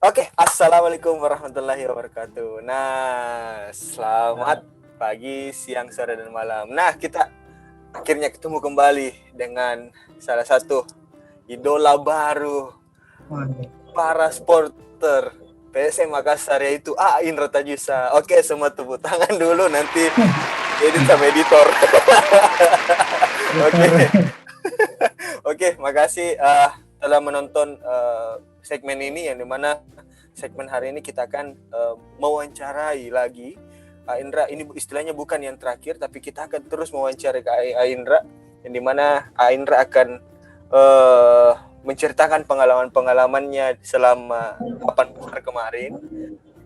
Oke, assalamualaikum warahmatullahi wabarakatuh. Nah, selamat pagi, siang, sore, dan malam. Nah, kita akhirnya ketemu kembali dengan salah satu idola baru para supporter PSM Makassar, yaitu Indra Tajusa. Oke, semua tepuk tangan dulu, nanti edit sama editor. Oke, oke, makasih telah menonton segmen ini, yang dimana segmen hari ini kita akan mewawancarai lagi Indra. Ini istilahnya bukan yang terakhir, tapi kita akan terus mewawancarai Indra, yang dimana Indra akan menceritakan pengalaman-pengalamannya selama 8 besar kemarin.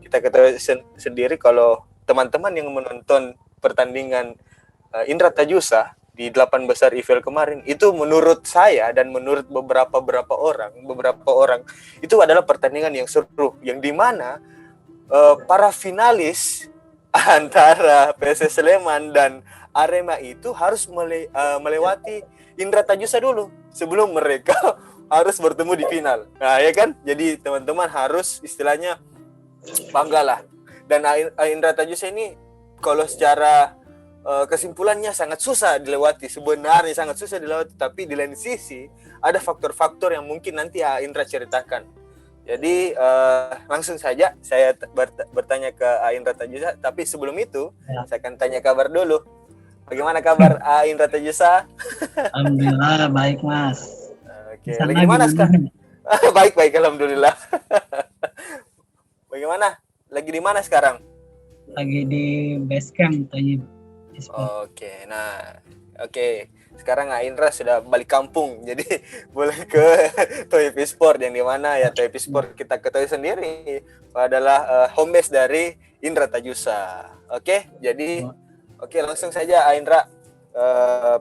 Kita ketahui sendiri kalau teman-teman yang menonton pertandingan Indra Tajusa di 8 besar IVL kemarin, itu menurut saya dan menurut beberapa orang itu adalah pertandingan yang seru, yang dimana para finalis antara PSS Sleman dan Arema itu harus melewati Indra Tajusa dulu sebelum mereka harus bertemu di final. Nah, ya kan? Jadi teman-teman harus istilahnya banggalah. Dan Indra Tajusa ini kalau secara kesimpulannya sangat susah dilewati, sebenarnya sangat susah dilewati, tapi di lain sisi ada faktor-faktor yang mungkin nanti Indra ceritakan. Jadi langsung saja saya bertanya ke Indra Tajusa, tapi sebelum itu saya akan tanya kabar dulu. Bagaimana kabar Indra Tajusa? Alhamdulillah baik, Mas. Oke, lagi di mana sekarang? Baik, alhamdulillah. Bagaimana? Lagi di mana sekarang? Lagi di base camp Toyib. Oke, oke. Sekarang Indra sudah balik kampung, jadi boleh ke Toyib Sport, yang dimana ya Toyib Sport kita ketahui sendiri adalah home base dari Indra Tajusa. Oke, jadi oke, langsung saja Indra,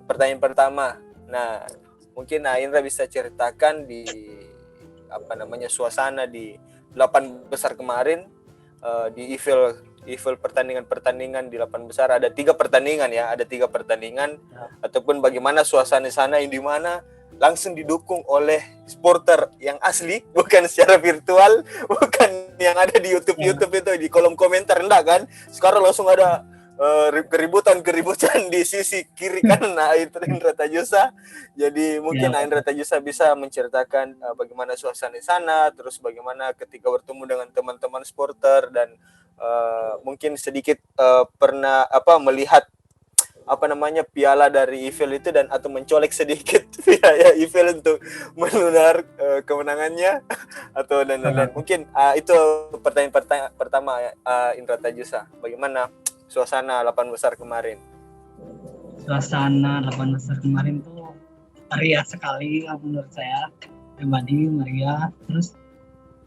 pertanyaan pertama. Nah, mungkin Indra bisa ceritakan di suasana di 8 besar kemarin, di IVL pertandingan di 8 besar. Ada 3 pertandingan ya, ataupun bagaimana suasana sana, yang dimana langsung didukung oleh supporter yang asli, bukan secara virtual, bukan yang ada di YouTube itu di kolom komentar, enggak kan? Sekarang langsung ada keributan di sisi kiri kanan Indra Tajusa. Jadi mungkin Indra Tajusa bisa menceritakan bagaimana suasana di sana, terus bagaimana ketika bertemu dengan teman-teman supporter, dan mungkin sedikit pernah melihat piala dari IVL itu, dan atau mencolek sedikit piala IVL untuk menular kemenangannya atau dan. Mungkin itu pertanyaan pertama Indra Tajusa. Bagaimana suasana 8 besar kemarin? Suasana 8 besar kemarin tuh meriah sekali menurut saya pribadi, meriah. Terus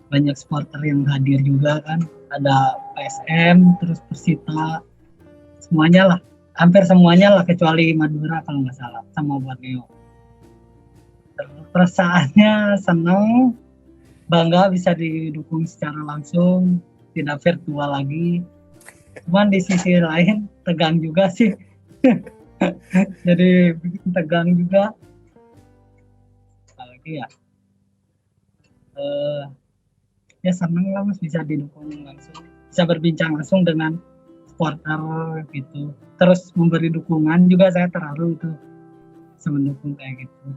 banyak supporter yang hadir juga kan, ada PSM, terus Persita, semuanya lah, hampir semuanya lah, kecuali Madura kalau nggak salah, sama Borneo. Perasaannya senang, bangga bisa didukung secara langsung, tidak virtual lagi. Cuman di sisi lain tegang juga sih. Jadi bikin tegang juga. Apalagi ya senang lah Mas, bisa didukung langsung, bisa berbincang langsung dengan supporter gitu. Terus memberi dukungan juga, saya terharu itu bisa mendukung kayak gitu.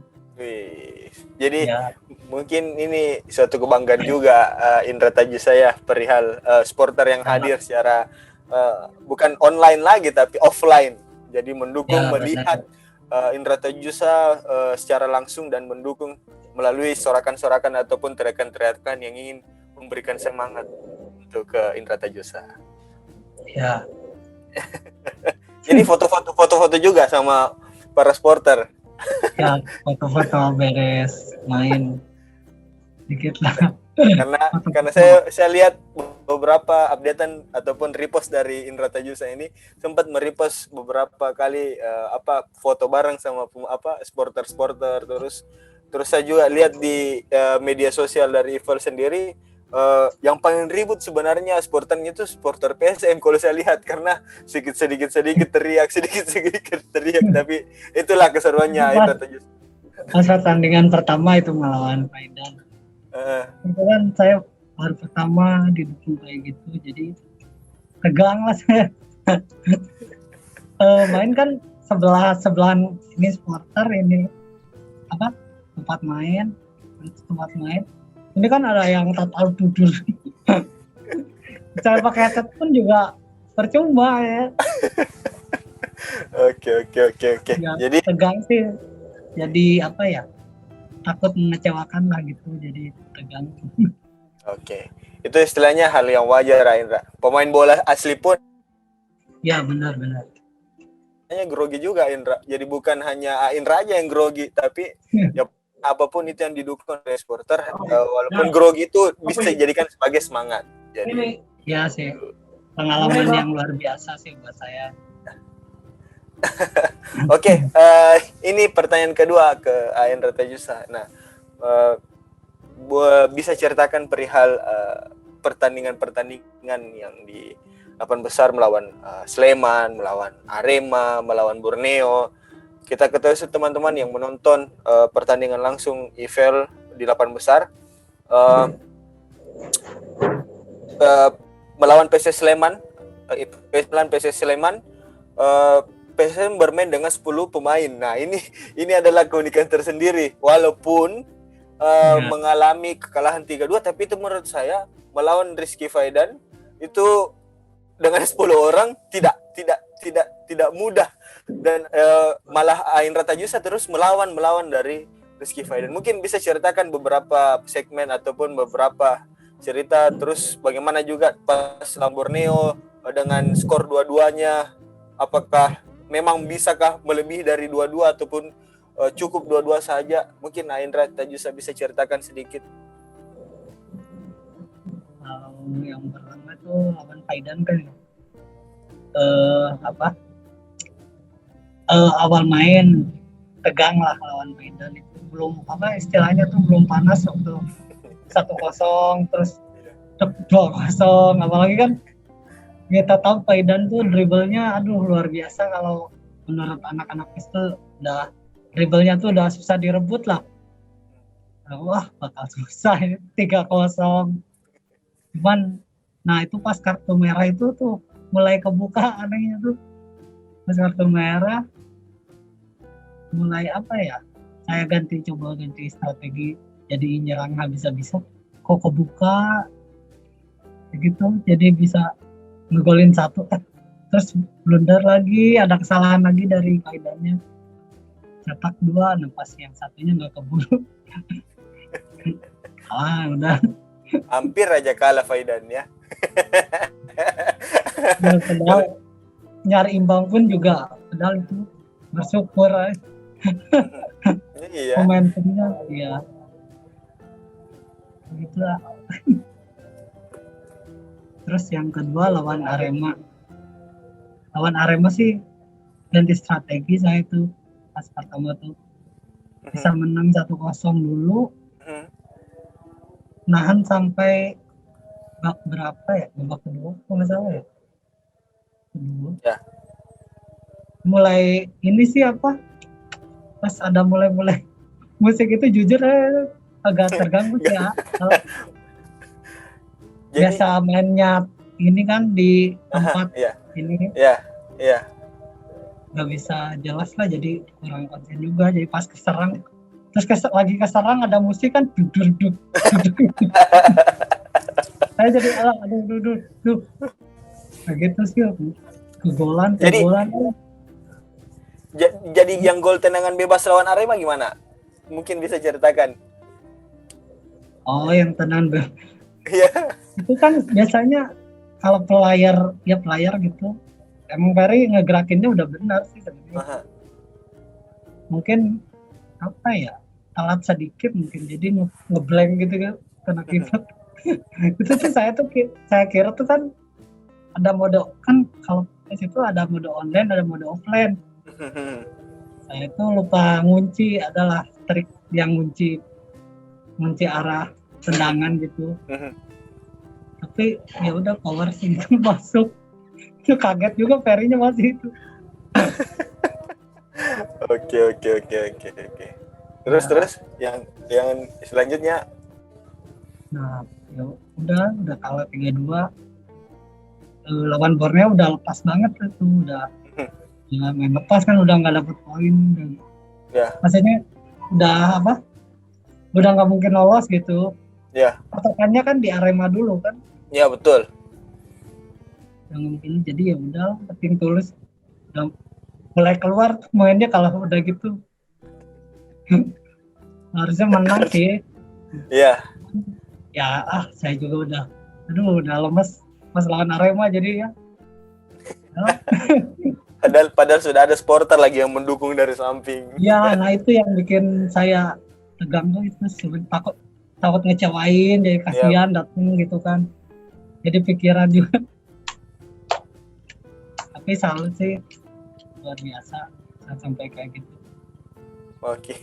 Jadi mungkin ini suatu kebanggaan juga Indra Tajusa ya, perihal supporter yang hadir secara bukan online lagi tapi offline. Jadi mendukung, melihat Indra Tajusa secara langsung, dan mendukung melalui sorakan-sorakan ataupun teriakan-teriakan yang ingin memberikan semangat untuk ke Indra Tajusa. Ya. Jadi foto-foto juga sama para supporter. Ya, foto-foto beres main dikit lah. Karena saya lihat beberapa updatean ataupun repost dari Indra Tajusa ini, sempat merepost beberapa kali foto bareng sama supporter. Terus saya juga lihat di media sosial dari IVL sendiri, yang paling ribut sebenarnya supporternya itu supporter PSM kalau saya lihat, karena sedikit teriak, tapi itulah keseruannya Indra Tajusa. Pas pertandingan pertama itu melawan Paidan. Kebetulan saya baru pertama didukung kayak gitu, jadi tegang lah saya. Main kan sebelahan ini supporter, ini apa, tempat main ini kan ada yang tak tahu dudul. Saya pakai headset pun juga percuma ya. Oke. Ya, Jadi tegang sih, jadi apa ya, takut mengecewakan lah gitu, jadi tegang. oke. Itu istilahnya hal yang wajar, Indra. Pemain bola asli pun Ya, benar-benar. hanya grogi juga, Indra. Jadi bukan hanya Indra aja yang grogi, tapi ya apapun itu yang didukung oleh supporter, walaupun grogi itu bisa dijadikan sebagai semangat. Jadi Ya sih, pengalaman yang luar biasa sih buat saya. Oke, ini pertanyaan kedua ke Indra Tajusa. Nah, bisa ceritakan perihal pertandingan-pertandingan yang di 8 besar melawan Sleman, melawan Arema, melawan Borneo. Kita ketahui teman-teman yang menonton pertandingan langsung IFL di 8 besar, melawan PSS Sleman, PSS Sleman, PSM bermain dengan 10 pemain. Nah, ini adalah keunikan tersendiri. Walaupun mengalami kekalahan 3-2, tapi itu menurut saya melawan Rizky Faidan itu dengan 10 orang tidak mudah, dan malah Indra Tajusa terus melawan dari Rizky Faidan. Mungkin bisa ceritakan beberapa segmen ataupun beberapa cerita, terus bagaimana juga pas lawan Borneo dengan skor dua-duanya, apakah memang bisakah melebihi dari 2-2 ataupun cukup 2-2 saja? Mungkin Indra Tajusa bisa ceritakan sedikit. Yang pertama tuh lawan Faidan kan, awal main tegang lah lawan Faidan itu, belum apa istilahnya tuh belum panas waktu 1-0 terus 2-0, apalagi kan kita tahu Faidan tuh dribblenya luar biasa. Kalau menurut anak-anak itu udah dribblenya tuh udah susah direbut lah. Wah, bakal susah 3-0. Cuman nah itu pas kartu merah itu tuh mulai kebuka anehnya tuh. Pas kartu merah mulai apa ya, saya coba ganti strategi, jadi nyerang habis-habisan kok kebuka gitu, jadi bisa ngegolin 1, terus blunder lagi, ada kesalahan lagi dari Faidannya, cetak 2, nah pas yang satunya nggak keburu. Udah Hampir aja kalah Faidan ya. Padahal nyari imbang pun juga, padahal itu bersyukur aja. Iya. Momentumnya ya gitu lah. Terus yang kedua lawan Arema sih ganti strategi saya tuh. Pas pertama tuh bisa menang 1-0 dulu, nahan sampai babak berapa ya, babak kedua kalau nggak salah ya, kedua ya. Mulai ini sih apa, pas ada mulai musik itu jujur agak terganggu sih ya. Kalau biasa mainnya ini kan di tempat ini ya nggak bisa jelas lah, jadi kurang konsen juga. Jadi pas keserang, terus lagi keserang ada musik kan, duduk. Saya jadi duduk. Nah gitu sih, kegolan. Jadi yang gol tendangan bebas lawan Arema gimana? Mungkin bisa ceritakan. Oh, yang tendangan bebas. Iya. Itu kan biasanya kalau pelayar gitu, emang Ferry ngegerakinnya udah benar sih sebenarnya. Mungkin apa ya, telat sedikit mungkin, jadi ngeblank gitu kan kena kiper. Itu tuh saya kira tuh kan ada mode, kan kalau di situ ada mode online, ada mode offline. Saya itu lupa ngunci, adalah trik yang ngunci arah tendangan gitu. Tapi ya udah power sih itu masuk. Itu kaget juga Ferry-nya masih itu. Oke. Terus yang selanjutnya. Nah, udah kalah 3-2. Lawan Borneo udah lepas banget tuh, udah ya, main lepas kan, udah nggak dapet poin, dan Ya, maksudnya udah apa, udah nggak mungkin lolos gitu. ya, Patokannya kan di Arema dulu kan, ya betul. yang mungkin, jadi ya udah penting tulus udah mulai keluar mainnya kalau udah gitu. Harusnya menang sih Ya, ya. Saya juga udah lemes pas lawan Arema, jadi ya padahal sudah ada supporter lagi yang mendukung dari samping. ya. Nah itu yang bikin saya tegang tuh, itu sebenarnya takut ngecewain, jadi kasihan datang gitu kan, jadi pikiran juga. Tapi salut sih, luar biasa sampai kayak gitu. Oke.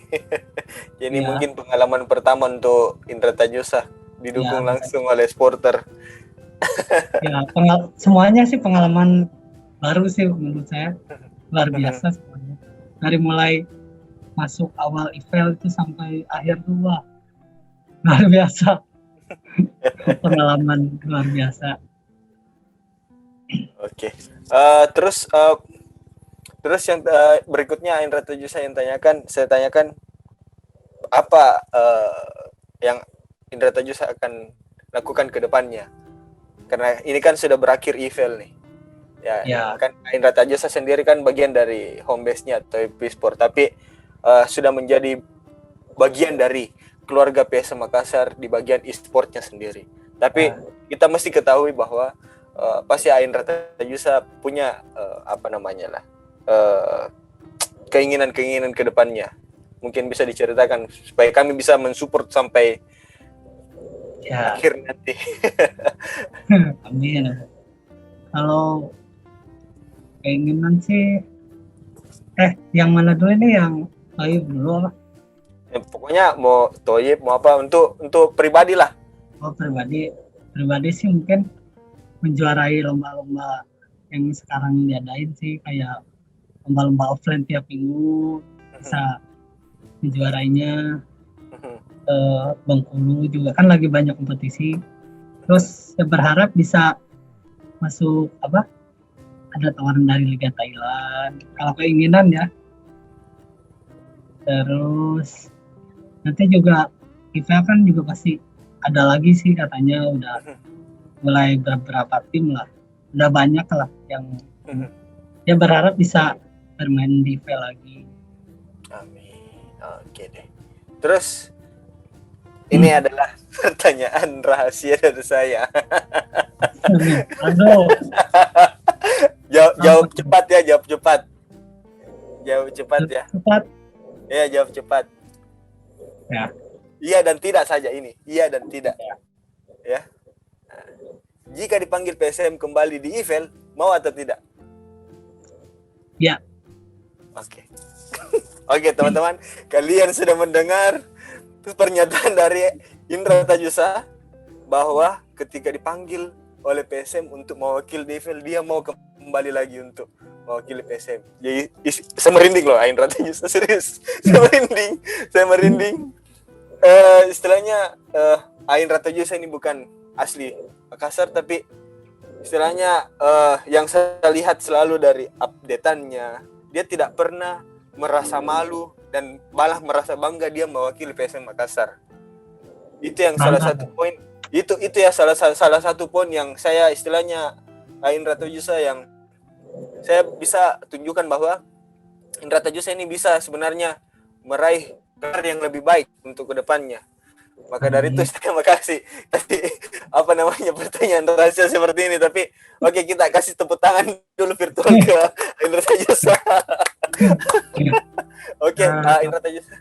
Jadi Ya, mungkin pengalaman pertama untuk Indra Tajusa didukung ya, langsung oleh supporter. ya semuanya sih pengalaman baru sih menurut saya, luar biasa semuanya. Dari mulai masuk awal IFL itu sampai akhir tuh, wah, luar biasa. Pengalaman luar biasa. Oke. Terus yang berikutnya Indra Tajusa saya tanyakan apa yang Indra Tajusa akan lakukan ke depannya. Karena ini kan sudah berakhir IFL nih. Ya, kan Indra Tajusa sendiri kan bagian dari home base-nya atau Sport, tapi sudah menjadi bagian dari keluarga PSM Makassar di bagian e-sportnya sendiri. Tapi kita mesti ketahui bahwa pasti Indra Tajusa punya keinginan-keinginan ke depannya. Mungkin bisa diceritakan supaya kami bisa mensupport sampai akhir nanti. Amin. Kalau keinginan sih, yang mana dulu ini, yang Toyib dulu apa? Pokoknya mau Toyib mau apa untuk pribadi lah. Oh, pribadi sih mungkin menjuarai lomba-lomba yang sekarang diadain sih, kayak lomba-lomba offline tiap minggu, bisa menjuarainya. Bengkulu juga kan lagi banyak kompetisi. Terus saya berharap bisa masuk ada tawaran dari Liga Thailand kalau keinginan ya. Terus nanti juga IFA kan juga pasti ada lagi sih katanya, udah mulai beberapa tim lah, udah banyak lah yang dia berharap bisa bermain di IFA lagi. Amin. Oke deh. Terus ini adalah pertanyaan rahasia dari saya. Aduh. Jawab cepat ya, jawab cepat. Jawab cepat ya. Cepat. Ya, jawab cepat. Ya. Iya dan tidak saja ini. Iya dan tidak. Ya. Nah, jika dipanggil PSM kembali di IFL, mau atau tidak? Ya. Oke. Oke, teman-teman, kalian sudah mendengar pernyataan dari Indra Tajusa bahwa ketika dipanggil oleh PSM untuk mewakili IFL, dia mau kembali lagi untuk mewakili PSM. Jadi saya merinding loh, Indra Tajusa, serius. Saya merinding. Istilahnya Indra Tajusa ini bukan asli Makassar, tapi istilahnya yang saya lihat selalu dari update-annya, dia tidak pernah merasa malu dan malah merasa bangga dia mewakili PSM Makassar. Itu yang salah satu poin. Itu ya salah satu poin yang saya istilahnya Indra Tajusa yang saya bisa tunjukkan bahwa Indra Tajusa ini bisa sebenarnya meraih gelar yang lebih baik untuk kedepannya. Maka dari itu terima kasih. Tapi pertanyaan rahasia seperti ini. Tapi oke, kita kasih tepuk tangan dulu virtual ke Indra Tajusa. Oke, Indra Tajusa.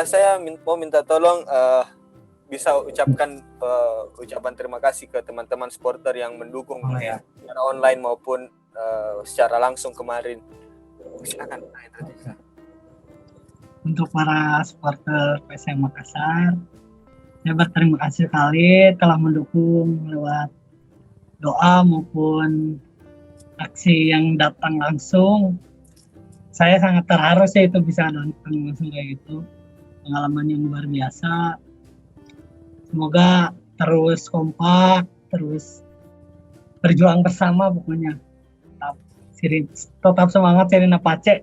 Saya mau minta tolong bisa ucapkan ucapan terima kasih ke teman-teman supporter yang mendukung secara online maupun secara langsung kemarin. Silakan, Indra Tajusa. Untuk para supporter PSM Makassar, saya berterima kasih sekali telah mendukung lewat doa maupun aksi yang datang langsung. Saya sangat terharu sih itu bisa datang langsung kayak gitu. Pengalaman yang luar biasa. Semoga terus kompak, terus berjuang bersama pokoknya. Tetap semangat Serena Pace.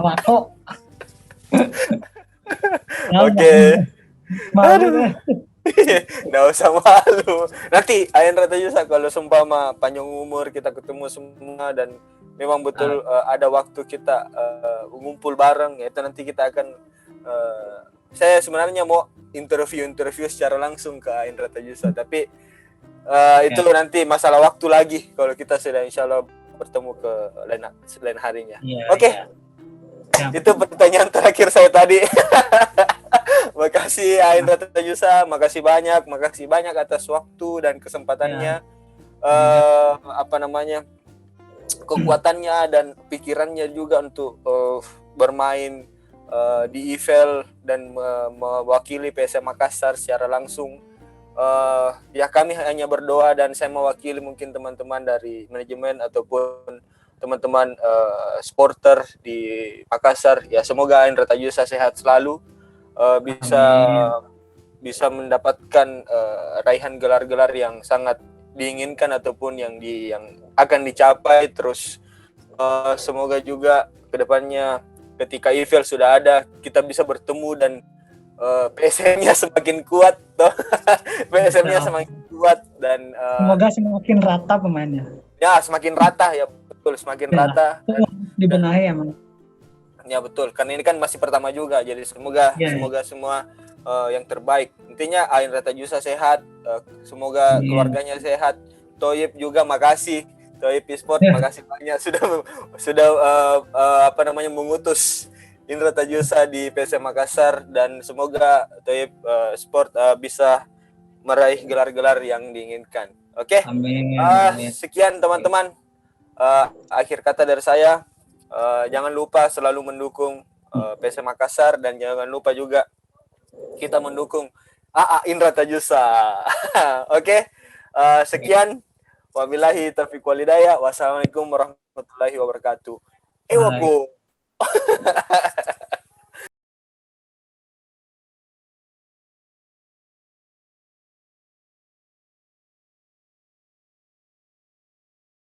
Wako. Oke. Malu deh. Nggak usah malu. Nanti Ayan Rata Yusa kalau seumpama panjang umur kita ketemu semua dan memang betul ada waktu kita ngumpul bareng, itu nanti kita akan saya sebenarnya mau interview secara langsung ke Ayan Rata Yusa, tapi itu nanti masalah waktu lagi kalau kita sudah insya Allah bertemu ke lain harinya. Oke. Itu pertanyaan terakhir saya tadi. Makasih Ayan Rata Yusa, makasih banyak atas waktu dan kesempatannya, kekuatannya dan pikirannya juga untuk bermain di IVL dan mewakili PSM Makassar secara langsung. Ya kami hanya berdoa dan saya mewakili mungkin teman-teman dari manajemen ataupun teman-teman supporter di Makassar, ya semoga Ayan Rata Yusa sehat selalu, bisa mendapatkan raihan gelar-gelar yang sangat diinginkan ataupun yang akan dicapai terus. Semoga juga kedepannya ketika IVL sudah ada kita bisa bertemu dan PSM-nya semakin kuat toh. PSM-nya semakin kuat dan semoga semakin rata pemainnya. Ya, semakin rata ya. Betul, semakin rata. Dibenahi emang. Ya betul, karena ini kan masih pertama juga, jadi semoga semua yang terbaik. Intinya Ayan Rata Yusa sehat, semoga keluarganya sehat. Thoyib juga makasih, Thoyib Esport makasih banyak sudah mengutus Ayan Rata Yusa di PSM Makassar, dan semoga Thoyib Sport bisa meraih gelar-gelar yang diinginkan. Oke. Amin. Sekian teman-teman. Akhir kata dari saya, jangan lupa selalu mendukung PSM Makassar dan jangan lupa juga kita mendukung Ayan Rata Yusa. Oke. Sekian. Wabillahi taufiq walhidayah. Wassalamualaikum warahmatullahi wabarakatuh. Waku.